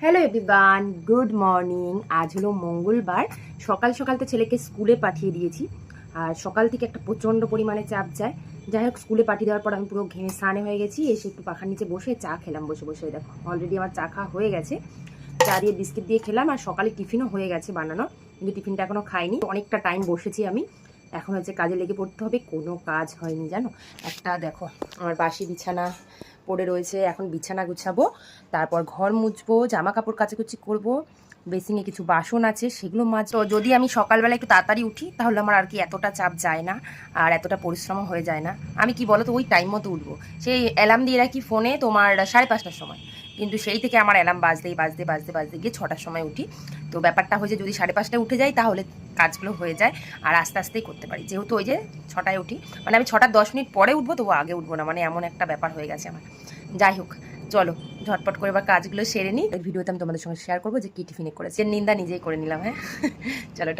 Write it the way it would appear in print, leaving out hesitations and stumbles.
Hello everyone, good morning. আজ হলো মঙ্গলবার। সকাল সকাল তো ছেলেকে স্কুলে পাঠিয়ে দিয়েছি। আর সকাল থেকে একটা প্রচণ্ড পরিমাণে চাপ যায়। যাই হোক, স্কুলে পাঠিয়ে দেওয়ার পর আমি পুরো ঘেমে স্নানে হয়ে গেছি। এসে একটু পাখার নিচে বসে চা খেলাম বসে বসে। দেখো, অলরেডি আমার চা খাওয়া হয়ে গেছে। চা দিয়ে বিস্কিট দিয়ে খেলাম। আর সকালে টিফিনও হয়ে গেছে বানানো, কিন্তু টিফিনটা এখনও খাইনি। অনেকটা টাইম বসেছি আমি। এখন হচ্ছে কাজে লেগে পড়তে হবে। কোনো কাজ হয়নি জানো। একটা দেখো, আমার বাসি বিছানা পড়ে রয়েছে। এখন বিছানা গুছাবো, তারপর ঘর মুছবো, জামা কাপড় কাচাকুচি করবো। বেসিনে কিছু বাসন আছে, সেগুলো মাজবো। তো যদি আমি সকালবেলা একটু তাড়াতাড়ি উঠি তাহলে আমার আর কি এতটা চাপ যায় না, আর এতটা পরিশ্রম হয়ে যায় না। আমি কি বলো তো, ওই টাইম মতো উঠবো। সেই অ্যালার্ম দিয়ে রাখি ফোনে তোমার 5:30টার সময়, কিন্তু সেই থেকে আমার অ্যালার্ম বাজতেই বাজতে বাজতে বাজতে গিয়ে 6টার সময় উঠি। তো ব্যাপারটা হয়েছে, যদি 5:30টায় উঠে যাই তাহলে কাজগুলো হয়ে যায় আর আস্তে আস্তেই করতে পারি। যেহেতু ওই যে 6টায় উঠি, মানে আমি 6টার 10 মিনিট পরে উঠবো, তবু আগে উঠবো না, মানে এমন একটা ব্যাপার হয়ে গেছে আমার। যাই হোক, চলো ঝটপট করে এবার কাজগুলো সেরে নিই। এই ভিডিওতে আমি তোমাদের সঙ্গে শেয়ার করবো যে কী টিফিনে করেছি। নিন্দা নিজেই করে নিলাম, হ্যাঁ। চলো।